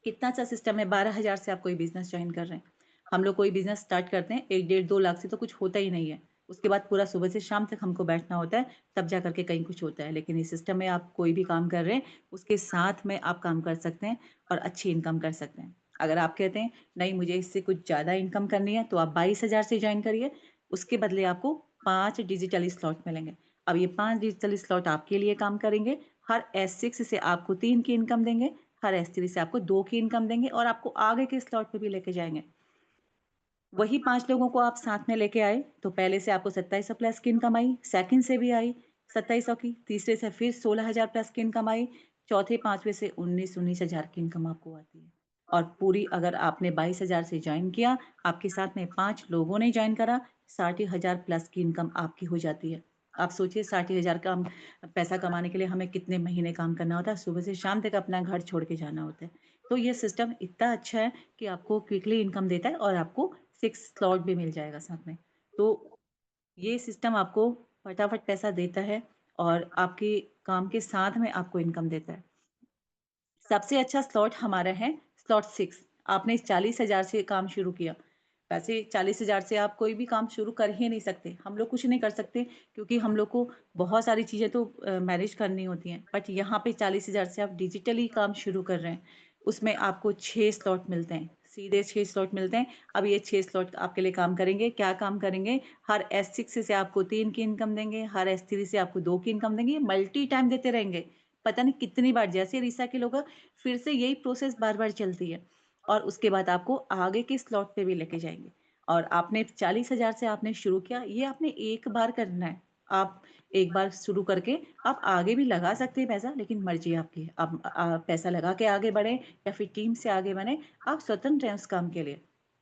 कितना अच्छा सिस्टम है, 12,000 से आप कोई बिज़नेस जॉइन कर रहे हैं। हम लोग कोई बिज़नेस स्टार्ट करते हैं 1 डेढ़ 2 लाख से तो कुछ होता ही नहीं है। उसके बाद पूरा सुबह से शाम तक हमको बैठना होता है, तब जा कर के कहीं कुछ होता है। लेकिन इस सिस्टम में आप कोई भी काम कर रहे हैं, उसके साथ में आप काम कर सकते हैं और अच्छी इनकम कर सकते हैं। अगर आप कहते हैं, नहीं मुझे इससे कुछ ज़्यादा इनकम करनी है, तो आप 22,000 से जॉइन करिए। उसके बदले आपको 5 डिजिटल स्लॉट मिलेंगे। अब ये 5 डिजिटल स्लॉट आपके लिए काम करेंगे। हर S6 से आपको 3 की इनकम देंगे। हर S3 से आपको 2 की इनकम देंगे और आपको आगे के स्लॉट पे भी लेके जाएँगे। वही 5 लोगों को आप साथ में लेके आए, तो पहले से आपको 2700 प्लस की इनकम आई, सेकंड से भी आई 2700 की, तीसरे से फिर 16,000 प्लस की इनकम आई, चौथे, पाँचवें से 19,000 की इनकम आपको आती है। और पूरी अगर आपने 22,000 से जॉइन किया, आपके साथ में 5 लोगों ने जॉइन करा, 60,000 प्लस की इनकम आपकी हो जाती है। आप सोचिए 60,000 का हम पैसा कमाने के लिए हमें कितने महीने काम करना होता है, सुबह से शाम तक अपना घर छोड़ के जाना होता है। तो ये सिस्टम इतना अच्छा है कि आपको क्विकली इनकम देता है और आपको 6 स्लॉट भी मिल जाएगा साथ में। तो ये सिस्टम आपको फटाफट पैसा देता है और आपके काम के साथ में आपको इनकम देता है। सबसे अच्छा स्लॉट हमारा है स्लॉट 6। आपने 40,000 से काम शुरू किया। वैसे 40,000 से आप कोई भी काम शुरू कर ही नहीं सकते। हम लोग कुछ नहीं कर सकते क्योंकि हम लोग को बहुत सारी चीज़ें तो मैनेज करनी होती हैं। बट यहाँ पे 40,000 से आप डिजिटली काम शुरू कर रहे हैं। उसमें आपको 6 स्लॉट मिलते हैं। सीधे 6 स्लॉट मिलते हैं। अब ये 6 स्लॉट आपके लिए काम करेंगे। क्या काम करेंगे? हर S6 से आपको 3 की इनकम देंगे, हर S3 से आपको 2 की इनकम देंगे। मल्टी टाइम देते रहेंगे। पता नहीं कितनी बार जैसे रिसाइकिल होगा फिर से यही प्रोसेस बार-बार चलती है और उसके बाद आपको आगे के स्लॉट पे भी लेके जाएँगे। और आपने 40,000 से आपने शुरू किया, ये आपने एक बार करना है। आप एक बार शुरू करके आप आगे भी लगा सकते हैं पैसा, लेकिन मर्ज़ी आपकी है। आप पैसा लगा के आगे बढ़ें या फिर टीम से आगे बढ़ें, आप स्वतंत्र हैं उस काम के लिए।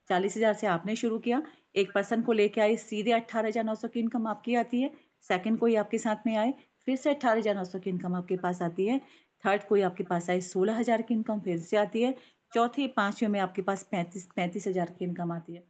40,000 से आपने शुरू किया, एक पर्सन को लेके आए, सीधे 18,900 की इनकम आपकी आती है। सेकंड कोई आपके साथ में आए, फिर से 18,900 की इनकम आपके पास आती है। थर्ड कोई आपके पास आए 16,000 की इनकम फिर से आती है। चौथे, पाँचवें में आपके पास 35,000 की इनकम आती है।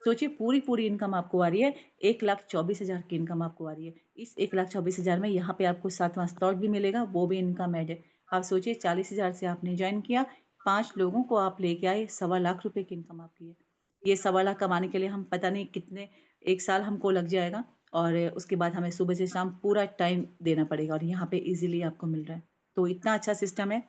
सोचिए पूरी इनकम आपको आ रही है, 1,24,000 की इनकम आपको आ रही है। इस 1,24,000 में यहाँ पे आपको 7वाँ स्लॉट भी मिलेगा, वो भी इनकम ऐड है। आप सोचिए 40,000 से आपने जॉइन किया, 5 लोगों को आप लेके आए, सवा लाख रुपए की इनकम आपकी है। ये सवा लाख कमाने के लिए हम पता नहीं कितने 1 साल हमको लग जाएगा और उसके बाद हमें सुबह से शाम पूरा टाइम देना पड़ेगा और यहाँ पे ईज़िली आपको मिल रहा है। तो इतना अच्छा सिस्टम है।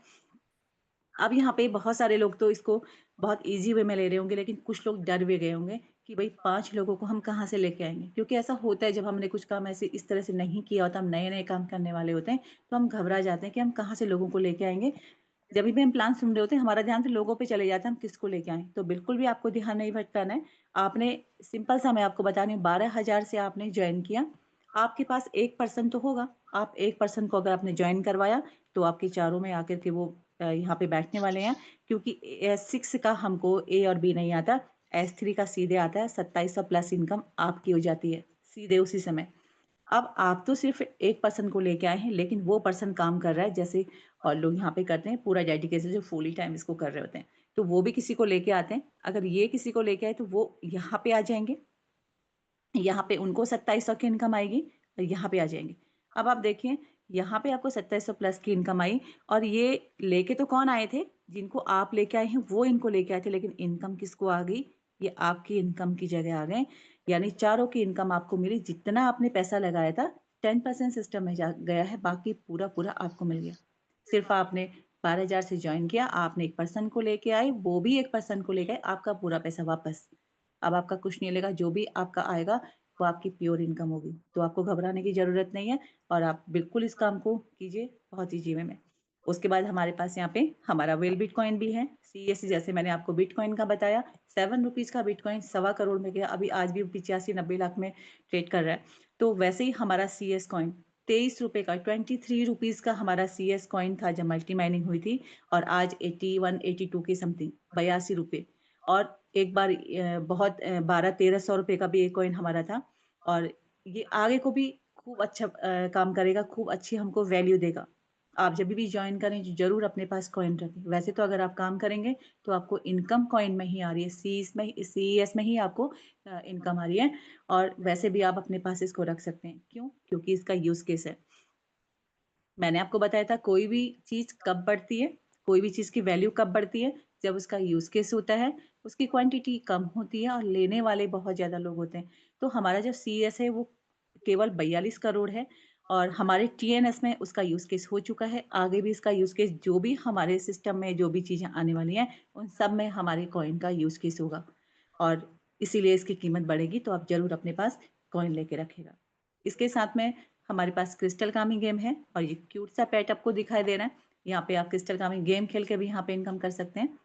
अब यहाँ पे बहुत सारे लोग तो इसको बहुत ईज़ी वे में ले रहे होंगे, लेकिन कुछ लोग डर भी गए होंगे कि भई 5 लोगों को हम कहाँ से लेके आएँगे? क्योंकि ऐसा होता है जब हमने कुछ काम ऐसे इस तरह से नहीं किया होता, हम नए-नए काम करने वाले होते हैं, तो हम घबरा जाते हैं कि हम कहाँ से लोगों को लेके आएँगे? जभी भी हम प्लान सुन रहे होते हैं, हमारा ध्यान तो लोगों पे चले जाता है, हम किसको लेके आएँ? तो बिल्कुल भी आपको ध्यान नहीं भटकाना है। आपने सिंपल सा मैं आपको बता रही हूँ 12,000 से आपने जॉइन किया, आपके पास 1 पर्सन तो होगा। आप 1 पर्सन को अगर आपने जॉइन करवाया, तो आपके चारों में आकर के वो यहाँ पे बैठने वाले हैं क्योंकि 6 का हमको ए और बी नहीं आता, S3 का सीधे आता है, 2700 प्लस इनकम आपकी हो जाती है, सीधे उसी समय। अब आप तो सिर्फ़ एक पर्सन को लेके आए हैं, लेकिन वो पर्सन काम कर रहा है जैसे और लोग यहाँ पे करते हैं पूरा डेडिकेशन जो फुली टाइम इसको कर रहे होते हैं। तो वो भी किसी को लेके आते हैं। अगर ये किसी को लेके आए तो वो यहाँ पे आ जाएँगे। यहाँ पे उनको 2700 की इनकम आएगी और यहाँ पे आ जाएँगे। अब आप देखिए यहाँ पे आपको 2700 प्लस की इनकम आई और ये लेके तो कौन आए थे? जिनको आप लेके आए हैं वो इनको लेके आए थे लेकिन इनकम किसको आ गई? ये आपकी इनकम की जगह आ गए। यानी चारों की इनकम आपको मिली जितना आपने पैसा लगाया था 10% सिस्टम में जा गया है, बाकी पूरा-पूरा आपको मिल गया। सिर्फ़ आपने 12,000 से जॉइन किया, आपने 1 पर्सन को लेके आए, वो भी 1 पर्सन को ले गए, आपका पूरा पैसा वापस। अब आपका कुछ नहीं लेगा, जो भी आपका आएगा वो आपकी प्योर इनकम होगी। तो आपको घबराने की ज़रूरत नहीं है और आप बिल्कुल इस काम को कीजिए बहुत ईज़ी वे में। उसके बाद हमारे पास यहाँ पे हमारा वेल बिटकॉइन भी है। सीएससी जैसे मैंने आपको बिटकॉइन का बताया, ₹7 का बिटकॉइन सवा करोड़ में गया, अभी आज भी 85-90 लाख में ट्रेड कर रहा है। तो वैसे ही हमारा सीएस कॉइन ₹23 का 23 का हमारा सीएस कॉइन था जब मल्टी माइनिंग हुई थी और आज 81-82 के समथिंग ₹82 और एक बार बहुत 12-1300 रुपए का भी एक कॉइन हमारा था और ये आगे को भी खूब अच्छा काम करेगा, खूब अच्छी हमको वैल्यू देगा। आप जब भी जॉइन करें ज़रूर अपने पास कॉइन रखें। वैसे तो अगर आप काम करेंगे तो आपको इनकम कॉइन में ही आ रही है, सीईएस में ही आपको इनकम आ रही है और वैसे भी आप अपने पास इसको रख सकते हैं। क्यों? क्योंकि इसका यूज़ केस है। मैंने आपको बताया था कोई भी चीज़ कब बढ़ती है, कोई भी चीज़ की वैल्यू कब बढ़ती है, जब उसका यूज़ केस होता है, उसकी क्वांटिटी कम होती है और लेने वाले बहुत ज़्यादा लोग होते हैं। तो हमारा जो सीएस है वो केवल 42 करोड़ है और हमारे टीएनएस में उसका यूज़ केस हो चुका है। आगे भी इसका यूज़ केस जो भी हमारे सिस्टम में जो भी चीज़ें आने वाली हैं, उन सब में हमारे कॉइन का यूज़ केस होगा और इसीलिए इसकी कीमत बढ़ेगी, तो आप ज़रूर अपने पास कॉइन लेके रखिएगा। इसके साथ में हमारे पास क्रिस्टल कामी गेम है और ये क्यूट सा पेट आपको दिखाई दे रहा है। यहाँ पे आप क्रिस्टल कामी गेम खेल के भी यहाँ पे इनकम कर सकते हैं।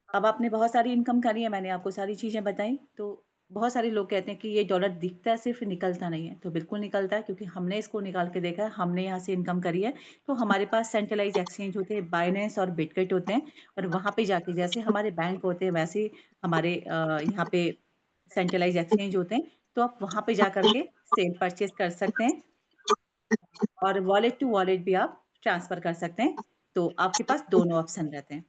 अब आपने बहुत सारी इनकम करी है, मैंने आपको सारी चीज़ें बताई, तो बहुत सारे लोग कहते हैं कि ये डॉलर दिखता है सिर्फ़ निकलता नहीं है, तो बिल्कुल निकलता है क्योंकि हमने इसको निकाल के देखा है, हमने यहाँ से इनकम करी है। तो हमारे पास सेंट्रलाइज़ एक्सचेंज होते हैं, बाइनेंस और बिटगेट होते हैं और वहाँ पे जाके जैसे हमारे बैंक होते हैं वैसे ही हमारे यहाँ पे सेंट्रलाइज़ एक्सचेंज होते हैं, तो आप वहाँ पे जा कर के सेल परचेज़ कर सकते हैं और वॉलेट टू वॉलेट भी आप ट्रांसफ़र कर सकते हैं। तो आपके पास दोनों ऑप्शन रहते हैं।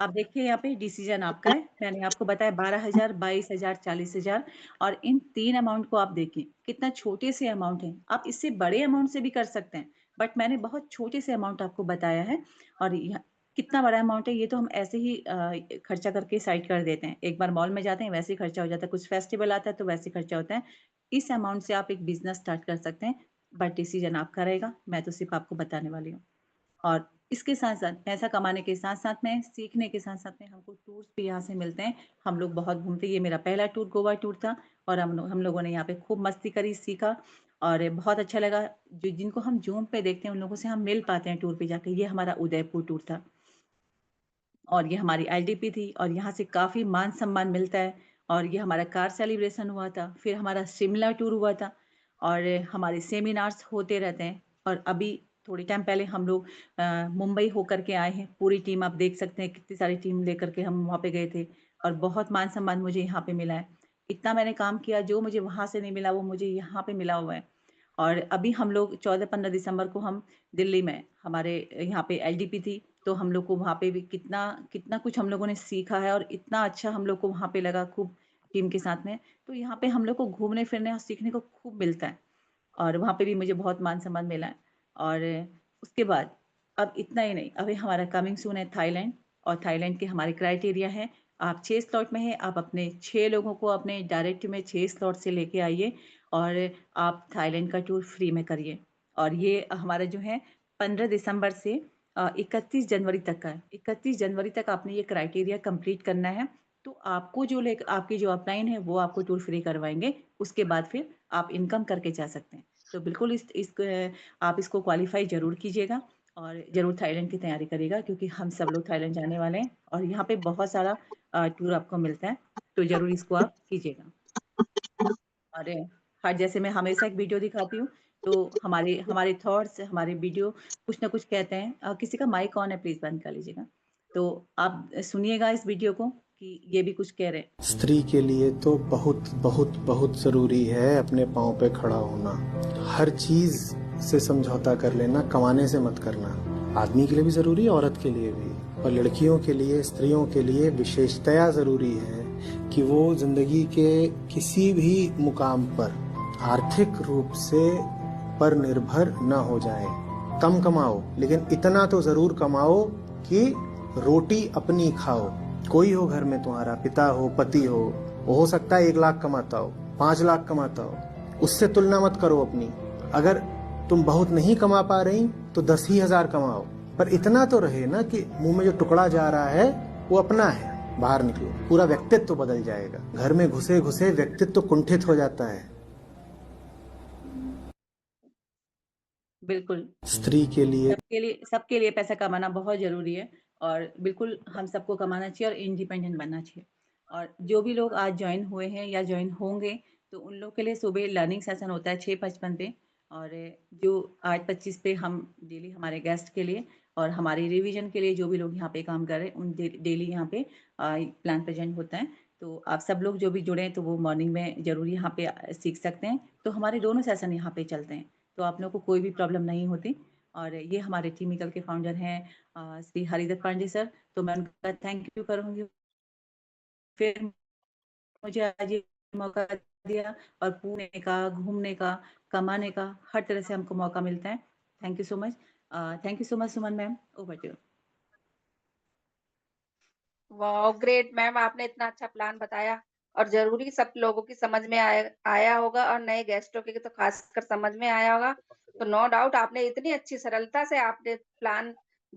आप देखिए यहाँ पे डिसीज़न आपका है। मैंने आपको बताया 12,000, 22,000, 40,000 और इन 3 अमाउंट को आप देखिए, कितना छोटे से अमाउंट हैं। आप इससे बड़े अमाउंट से भी कर सकते हैं, बट मैंने बहुत छोटे से अमाउंट आपको बताया है और यह कितना बड़ा अमाउंट है ये तो हम ऐसे ही खर्चा करके साइड कर देते हैं। एक बार मॉल में जाते हैं वैसे ही खर्चा हो जाता है, कुछ फेस्टिवल आता है तो वैसे खर्चा होता है। इस अमाउंट से आप एक बिज़नेस स्टार्ट कर सकते हैं, बट डिसीज़न आपका रहेगा। मैं तो सिर्फ़ आपको बताने वाली हूँ। और इसके साथ-साथ पैसा कमाने के साथ-साथ में, सीखने के साथ-साथ में हमको टूर्स भी यहाँ से मिलते हैं। हम लोग बहुत घूमते हैं, ये मेरा पहला टूर गोवा टूर था और हम लोगों ने यहाँ पे खूब मस्ती करी, सीखा और बहुत अच्छा लगा। जो जिनको हम ज़ूम पे देखते हैं, उन लोगों से हम मिल पाते हैं टूर पे जाके। ये हमारा उदयपुर टूर था। और ये हमारी एलडीपी थी और यहाँ से काफ़ी मान-सम्मान मिलता है और ये हमारा कार सेलिब्रेशन हुआ था। फिर हमारा शिमला टूर हुआ था और हमारे सेमिनार्स होते रहते हैं और अभी थोड़े टाइम पहले हम लोग मुंबई होकर के आए हैं। पूरी टीम आप देख सकते हैं कितनी सारी टीम लेकर के हम वहाँ पे गए थे और बहुत मान-सम्मान मुझे यहाँ पे मिला है। इतना मैंने काम किया जो मुझे वहाँ से नहीं मिला वो मुझे यहाँ पे मिला हुआ है। और अभी हम लोग 14-15 दिसंबर को हम दिल्ली में हमारे यहाँ पे एलडीपी थी, तो हम लोग को वहाँ पे भी कितना कितना कुछ हम लोगों ने सीखा है और इतना अच्छा हम लोग को वहाँ पे लगा खूब टीम के साथ में। तो यहाँ पे हम लोग को घूमने-फिरने और सीखने को खूब मिलता है और वहाँ पे भी मुझे बहुत मान-सम्मान मिला है। और उसके बाद अब इतना ही नहीं, अभी हमारा कमिंग सून है थाईलैंड और थाईलैंड के हमारे क्राइटेरिया हैं, आप 6 स्लॉट में हैं, आप अपने 6 लोगों को अपने डायरेक्ट में 6 स्लॉट से लेके आइए और आप थाईलैंड का टूर फ्री में करिए। और ये हमारा जो है 15 दिसंबर से 31 जनवरी तक का है। 31 जनवरी तक आपने ये क्राइटेरिया कंप्लीट करना है, तो आपको जो ले आपकी जो अपलाइन है वो आपको टूर फ्री करवाएँगे। उसके बाद फिर आप इनकम करके जा सकते हैं। तो बिल्कुल आप इसको क्वालीफाई ज़रूर कीजिएगा और ज़रूर थाईलैंड की तैयारी करिएगा क्योंकि हम सब लोग थाईलैंड जाने वाले हैं और यहाँ पे बहुत सारा टूर आपको मिलता है, तो ज़रूर इसको आप कीजिएगा। और हाँ, जैसे मैं हमेशा एक वीडियो दिखाती हूँ, तो हमारे हमारे थॉट्स, हमारे वीडियो कुछ ना कुछ कहते हैं। किसी का माइक ऑन है, प्लीज़ बंद कर लीजिएगा। तो आप सुनिएगा इस वीडियो को कि ये भी कुछ कह रहे हैं। स्त्री के लिए तो बहुत बहुत बहुत जरूरी है अपने पाँव पे खड़ा होना। हर चीज से समझौता कर लेना, कमाने से मत करना। आदमी के लिए भी जरूरी है, औरत के लिए भी, और लड़कियों के लिए, स्त्रियों के लिए विशेषतया जरूरी है कि वो जिंदगी के किसी भी मुकाम पर आर्थिक रूप से पर निर्भर न हो जाए। कम कमाओ लेकिन इतना तो जरूर कमाओ कि रोटी अपनी खाओ। कोई हो घर में, तुम्हारा पिता हो, पति हो सकता है 1 लाख कमाता हो, 5 लाख कमाता हो, उससे तुलना मत करो अपनी। अगर तुम बहुत नहीं कमा पा रही तो 10 ही हजार कमाओ, पर इतना तो रहे ना कि मुंह में जो टुकड़ा जा रहा है वो अपना है। बाहर निकलो, पूरा व्यक्तित्व तो बदल जाएगा। घर में घुसे घुसे व्यक्तित्व तो कुंठित हो जाता है। बिल्कुल। स्त्री के लिए सबके लिए पैसा कमाना बहुत ज़रूरी है और बिल्कुल हम सबको कमाना चाहिए और इंडिपेंडेंट बनना चाहिए। और जो भी लोग आज जॉइन हुए हैं या जॉइन होंगे, तो उन लोग के लिए सुबह लर्निंग सेशन होता है 6:55 पे और जो 8:25 पे हम डेली हमारे गेस्ट के लिए और हमारी रिवीजन के लिए जो भी लोग यहाँ पे काम कर रहे हैं, उन डेली यहाँ पे प्लान प्रेज़ेंट होता है। तो आप सब लोग जो भी जुड़े हैं, तो वो मॉर्निंग में ज़रूर यहाँ पे सीख सकते हैं। तो हमारे दोनों सेशन यहाँ पे चलते हैं। तो आप लोग को कोई भी प्रॉब्लम नहीं होती और ये हमारे टीमिकल के फाउंडर हैं श्री हरिदत्त पांडे सर, तो मैं उनका थैंक यू करूँगी। फिर मुझे आज ये मौका दिया और पूने का, घूमने का, कमाने का, हर तरह से हमको मौका मिलता है। Thank you so much. Thank you so much Suman ma'am, over to you. Wow! Great ma'am, आपने इतना अच्छा प्लान बताया और ज़रूरी सब लोगों की समझ में आया होगा और नए गेस्टों की तो ख़ासकर समझ में आया होगा। तो नो डाउट आपने इतनी अच्छी सरलता से आपने प्लान